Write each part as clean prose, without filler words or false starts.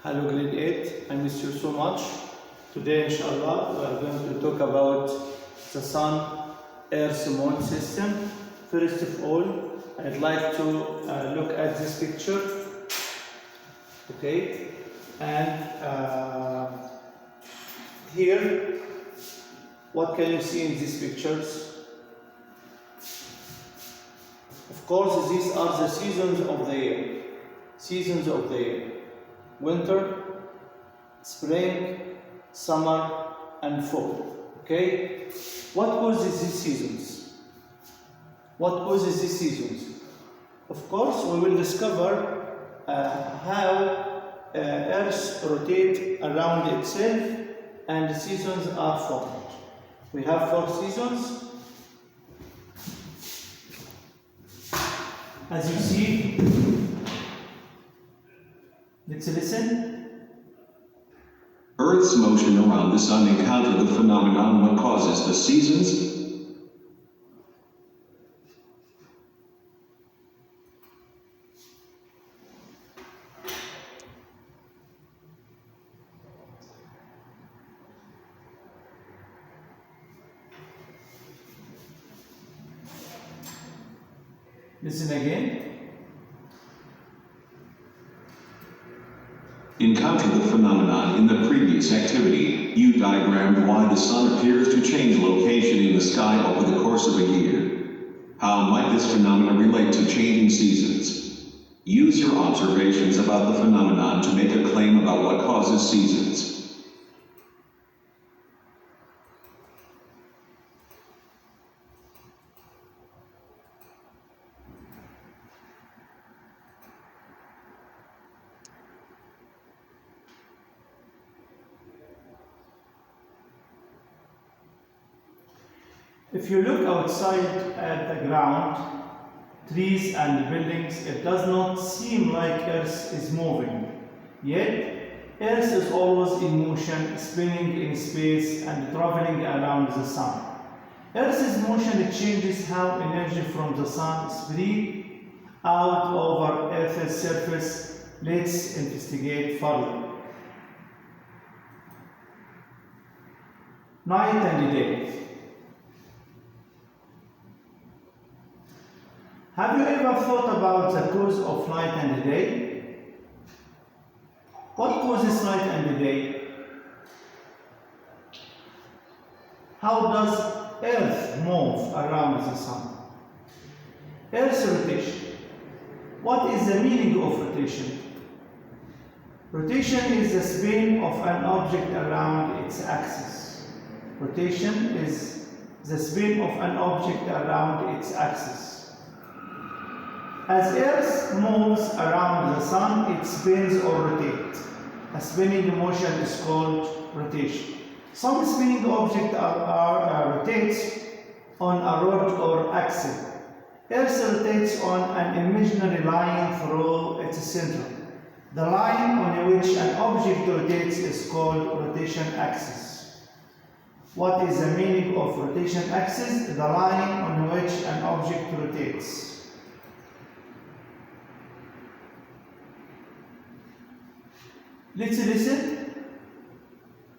Hello grade 8, I miss you so much. Today inshallah we are going to talk about the sun, earth, moon system. First of all, I'd like to look at this picture. Okay, and here, what can you see in these pictures? Of course, these are the seasons of the year. Seasons of the year. Winter, spring, summer, and fall. Okay? What causes these seasons? What causes these seasons? Of course, we will discover how Earth rotates around itself and the seasons are formed. We have 4 seasons. As you see, let's listen. Earth's motion around the sun encounter the phenomenon what causes the seasons. Listen again. Encounter the phenomenon in the previous activity. You diagrammed why the sun appears to change location in the sky over the course of a year. How might this phenomenon relate to changing seasons? Use your observations about the phenomenon to make a claim about what causes seasons. If you look outside at the ground, trees and buildings, it does not seem like Earth is moving. Yet, Earth is always in motion, spinning in space and traveling around the sun. Earth's motion changes how energy from the sun spreads out over Earth's surface. Let's investigate further. Night and day. Have you ever thought about the cause of night and day? What causes night and day? How does Earth move around the sun? Earth's rotation. What is the meaning of rotation? Rotation is the spin of an object around its axis. Rotation is the spin of an object around its axis. As Earth moves around the sun, it spins or rotates. A spinning motion is called rotation. Some spinning objects rotates on a rod or axle. Earth rotates on an imaginary line through its center. The line on which an object rotates is called rotation axis. What is the meaning of rotation axis? The line on which an object rotates. Let's listen.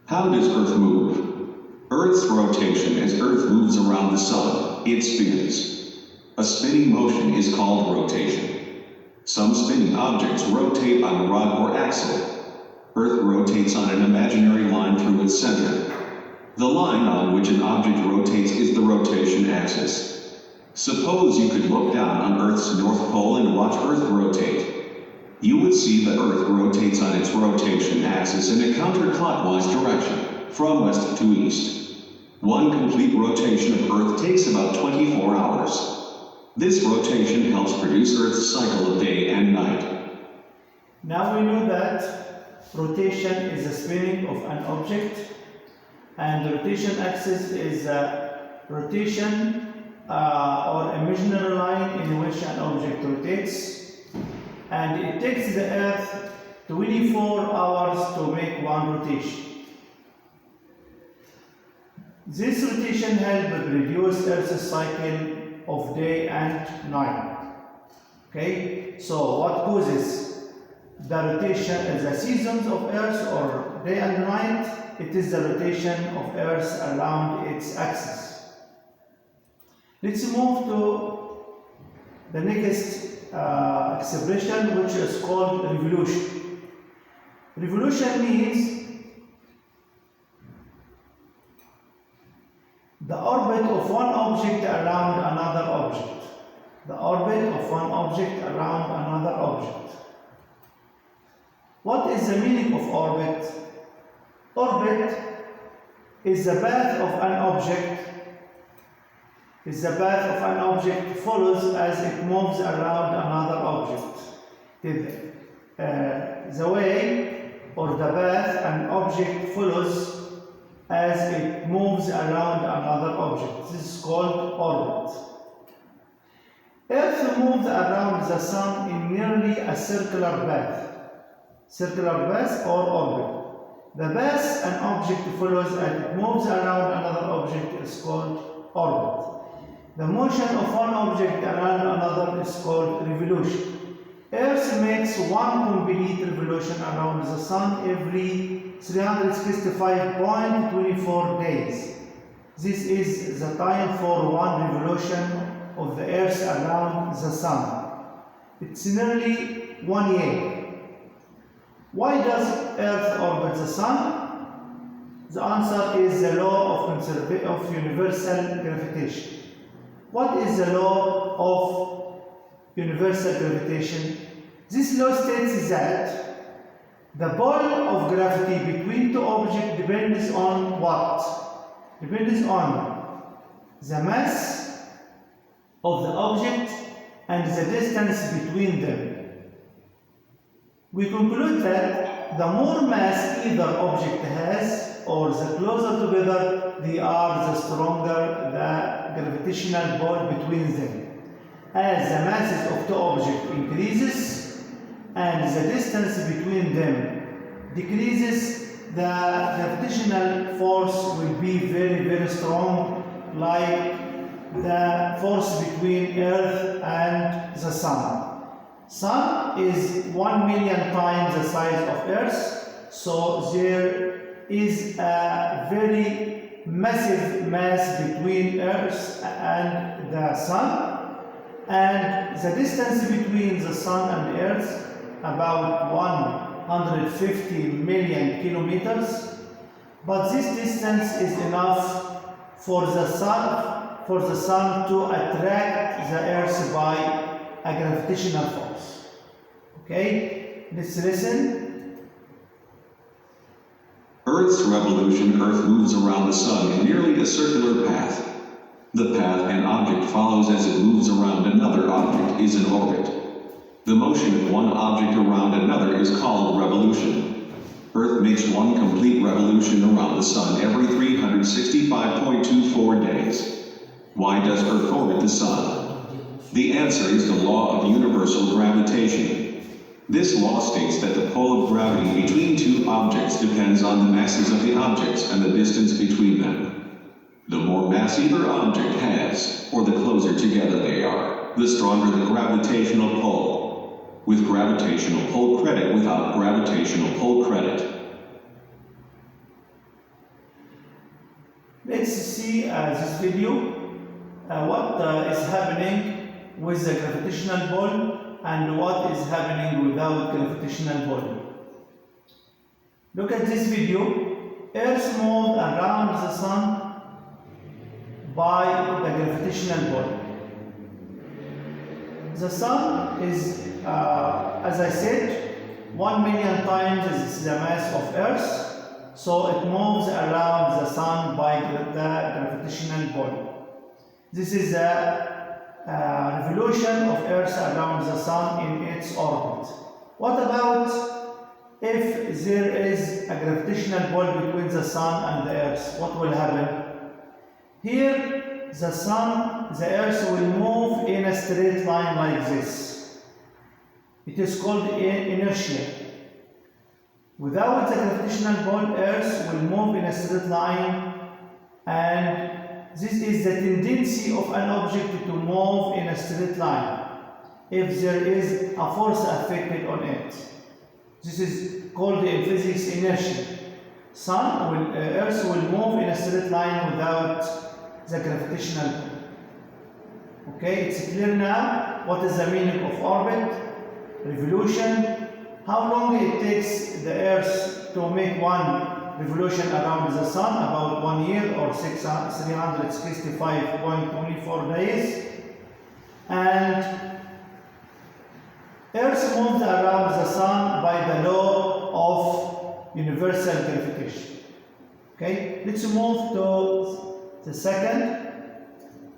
How does Earth move? Earth's rotation as Earth moves around the sun, it spins. A spinning motion is called rotation. Some spinning objects rotate on a rod or axle. Earth rotates on an imaginary line through its center. The line on which an object rotates is the rotation axis. Suppose you could look down on Earth's north pole and watch Earth rotate. You would see that Earth rotates on its rotation axis in a counterclockwise direction, from west to east. One complete rotation of Earth takes about 24 hours. This rotation helps produce Earth's cycle of day and night. Now we know that rotation is the spinning of an object, and the rotation axis is a rotation or imaginary line in which an object rotates. And it takes the Earth 24 hours to make one rotation. This rotation helps reduce Earth's cycle of day and night. Okay, so what causes the rotation is the seasons of Earth or day and night. It is the rotation of Earth around its axis. Let's move to the next expression, which is called revolution. Revolution means the orbit of one object around another object. The orbit of one object around another object. What is the meaning of orbit? Orbit is the path of an object. Follows as it moves around another object. The way or the path an object follows as it moves around another object. This is called orbit. Earth moves around the Sun in nearly a circular path. Circular path or orbit. The path an object follows as it moves around another object is called orbit. The motion of one object around another is called revolution. Earth makes one complete revolution around the Sun every 365.24 days. This is the time for one revolution of the Earth around the Sun. It's nearly 1 year. Why does Earth orbit the Sun? The answer is the law of universal gravitation. What is the law of universal gravitation? This law states that the pull of gravity between two objects depends on what? Depends on the mass of the object and the distance between them. We conclude that the more mass either object has, or the closer together they are, the stronger the gravitational pull between them. As the masses of two objects increases and the distance between them decreases, the gravitational force will be very, very strong, like the force between Earth and the Sun. Sun is 1 million times the size of Earth, so there is a very massive mass between Earth and the Sun, and the distance between the Sun and Earth about 150 million kilometers, but this distance is enough for the Sun to attract the Earth by a gravitational force. Okay, let's listen. Earth's revolution. Earth moves around the Sun in nearly a circular path. The path an object follows as it moves around another object is an orbit. The motion of one object around another is called revolution. Earth makes one complete revolution around the Sun every 365.24 days. Why does Earth orbit the Sun? The answer is the law of universal gravitation. This law states that the pull of gravity between two objects depends on the masses of the objects and the distance between them. The more mass either object has, or the closer together they are, the stronger the gravitational pull. With gravitational pull credit, without gravitational pull credit. Let's see this video. What is happening with the gravitational pull and what is happening without gravitational pull. Look at this video. Earth moves around the Sun by the gravitational pull. The Sun is, as I said, 1 million times the mass of Earth, so it moves around the Sun by the gravitational pull. This is a revolution of Earth around the Sun in its orbit. What about if there is a gravitational pull between the Sun and the Earth? What will happen? Here, the Earth will move in a straight line like this. It is called inertia. Without the gravitational pull, Earth will move in a straight line, and this is the tendency of an object to move in a straight line if there is a force affected on it. This is called in physics inertia. Earth will move in a straight line without the gravitational pull. Okay, it's clear now what is the meaning of orbit, revolution, how long it takes the Earth to make one revolution around the Sun, about 1 year or 365.24 days. And Earth moves around the Sun by the law of universal gravitation. Okay, let's move to the second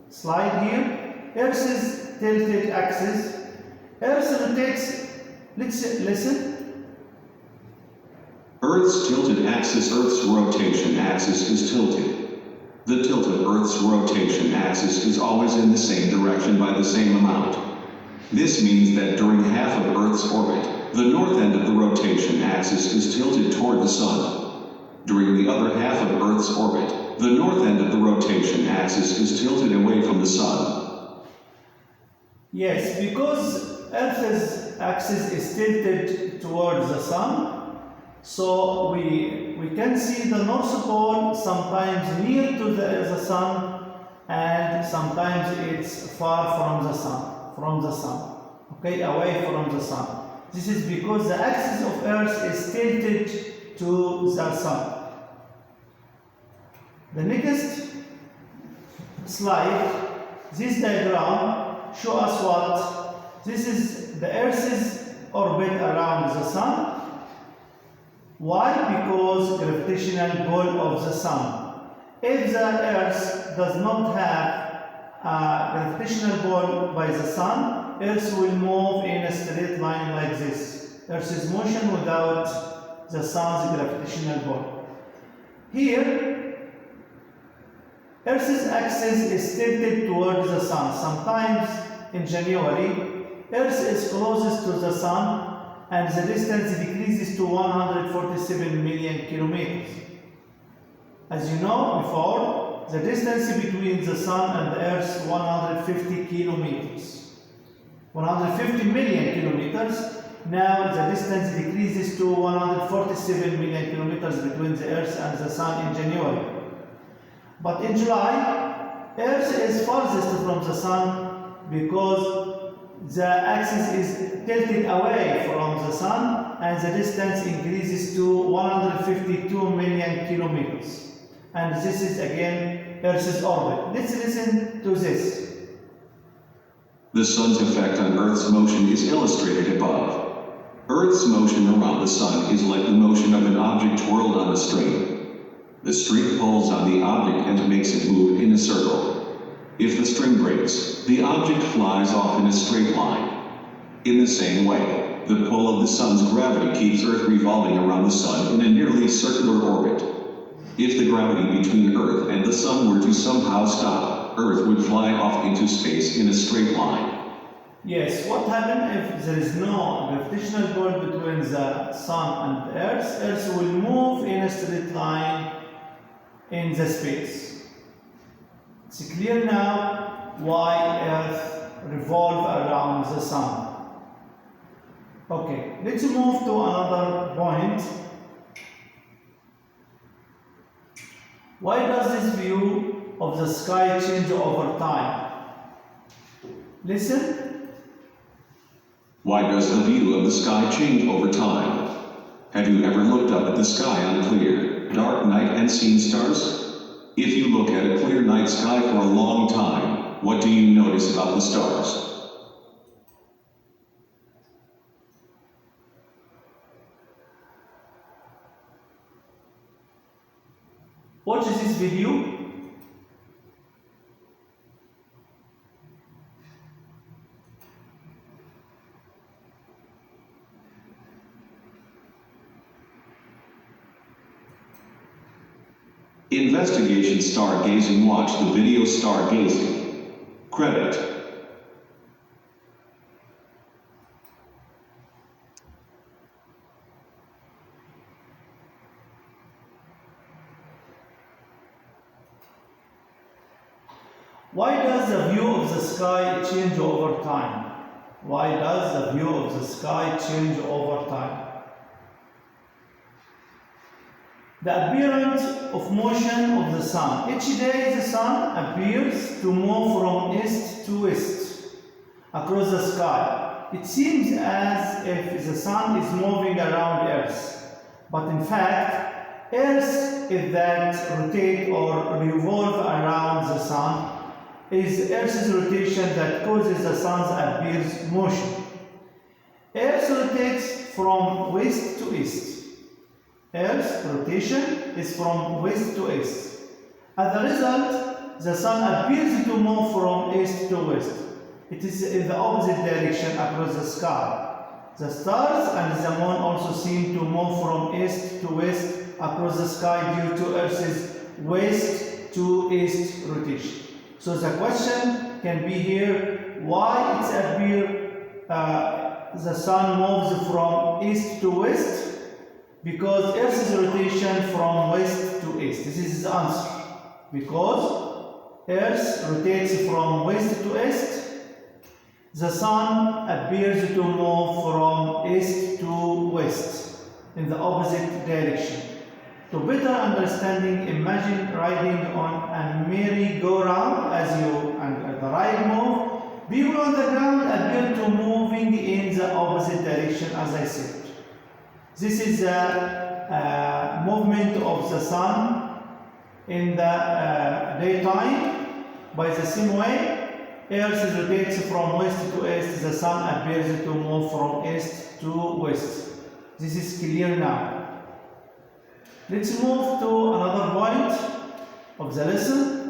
slide here. Earth's tilted axis. Earth rotates. Let's listen. Earth's tilted axis. Earth's rotation axis is tilted. The tilt of Earth's rotation axis is always in the same direction by the same amount. This means that during half of Earth's orbit, the north end of the rotation axis is tilted toward the Sun. During the other half of Earth's orbit, the north end of the rotation axis is tilted away from the Sun. Yes, because Earth's axis is tilted towards the Sun, so we can see the North Pole sometimes near to the Sun, and sometimes it's far from the Sun, okay, away from the Sun. This is because the axis of Earth is tilted to the Sun. The next slide, this diagram shows us what? This is the Earth's orbit around the Sun. Why? Because gravitational pull of the Sun. If the Earth does not have a gravitational pull by the Sun, Earth will move in a straight line like this. Earth's motion without the Sun's gravitational pull. Here, Earth's axis is tilted towards the Sun. Sometimes in January, Earth is closest to the Sun and the distance decreases to 147 million kilometers. As you know before, the distance between the Sun and the Earth is 150 kilometers. 150 million kilometers. Now the distance decreases to 147 million kilometers between the Earth and the Sun in January. But in July, Earth is farthest from the Sun because the axis is tilted away from the Sun and the distance increases to 152 million kilometers. And this is again Earth's orbit. Let's listen to this. The Sun's effect on Earth's motion is illustrated above. Earth's motion around the Sun is like the motion of an object twirled on a string. The string pulls on the object and makes it move in a circle. If the string breaks, the object flies off in a straight line. In the same way, the pull of the Sun's gravity keeps Earth revolving around the Sun in a nearly circular orbit. If the gravity between Earth and the Sun were to somehow stop, Earth would fly off into space in a straight line. Yes, what happens if there is no gravitational pull between the Sun and the Earth? Earth will move in a straight line in the space. It's clear now why Earth revolves around the Sun. Okay, let's move to another point. Why does this view of the sky change over time? Listen. Why does the view of the sky change over time? Have you ever looked up at the sky on a clear, dark night and seen stars? If you look at a clear night sky for a long time, what do you notice about the stars? Watch this video. Investigation Stargazing. Watch the video Stargazing. Credit. Why does the view of the sky change over time? Why does the view of the sky change over time? The appearance of motion of the sun. Each day the sun appears to move from east to west across the sky. It seems as if the sun is moving around Earth, but in fact, Earth is that rotate or revolve around the sun. Is Earth's rotation that causes the sun's appears motion. Earth rotates from west to east. Earth's rotation is from west to east. As a result, the sun appears to move from east to west. It is in the opposite direction across the sky. The stars and the moon also seem to move from east to west across the sky due to Earth's west to east rotation. So the question can be here, why it's appear the sun moves from east to west? Because Earth's rotation from west to east. This is the answer. Because Earth rotates from west to east, the sun appears to move from east to west in the opposite direction. To better understanding, imagine riding on a merry-go-round as you and the ride move. People on the ground appear to moving in the opposite direction, as I said. This is the movement of the sun in the daytime. By the same way, Earth rotates from west to east. The sun appears to move from east to west. This is clear now. Let's move to another point of the lesson.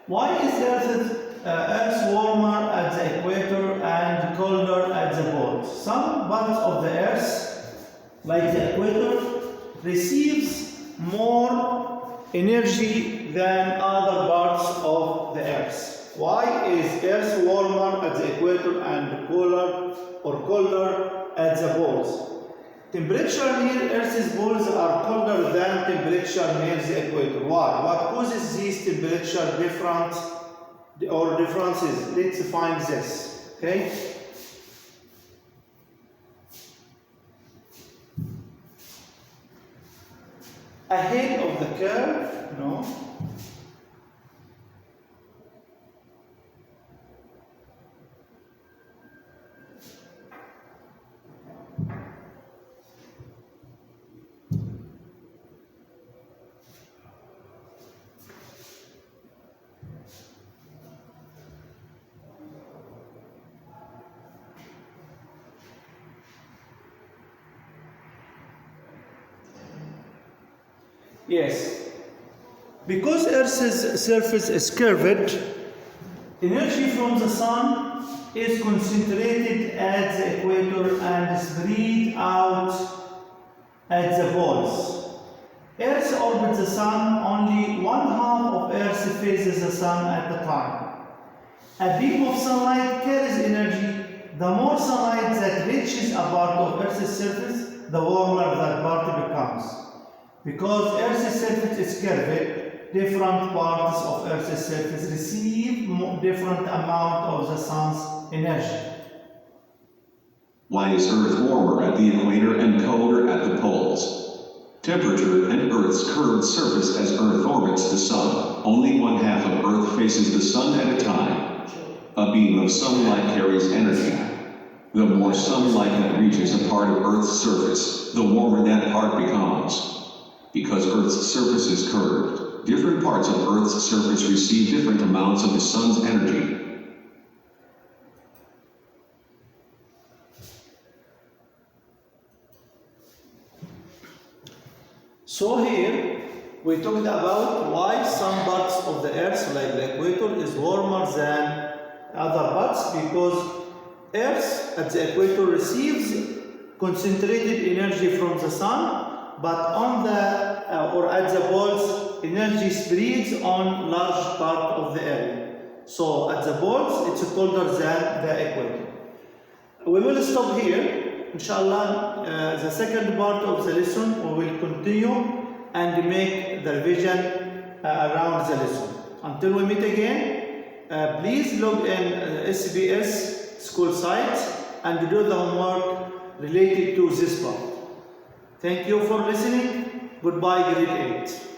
Why is Earth warmer at the equator and colder at the poles? Some parts of the Earth, like the equator, receives more energy than other parts of the Earth. Why is Earth warmer at the equator and cooler or colder at the poles? Temperature near Earth's poles are colder than temperature near the equator. Why? What causes these temperature differences? Let's find this. Okay. Ahead of the curve, no. Yes, because Earth's surface is curved, energy from the sun is concentrated at the equator and spread out at the poles. Earth orbits the sun, only one half of Earth faces the sun at the time. A beam of sunlight carries energy. The more sunlight that reaches a part of Earth's surface, the warmer that part becomes. Because Earth's surface is curved, different parts of Earth's surface receive different amount of the sun's energy. Why is Earth warmer at the equator and colder at the poles? Temperature and Earth's curved surface as Earth orbits the sun. Only one half of Earth faces the sun at a time. A beam of sunlight carries energy. The more sunlight that reaches a part of Earth's surface, the warmer that part becomes. Because Earth's surface is curved, different parts of Earth's surface receive different amounts of the sun's energy. So here, we talked about why some parts of the Earth, like the equator, is warmer than other parts, because Earth at the equator receives concentrated energy from the sun, but on the or at the poles, energy spreads on large part of the area. So at the poles, it's colder than the equator. We will stop here. Inshallah, the second part of the lesson we will continue and make the revision around the lesson. Until we meet again, please log in SBS school site and do the homework related to this part. Thank you for listening. Goodbye, grade 8.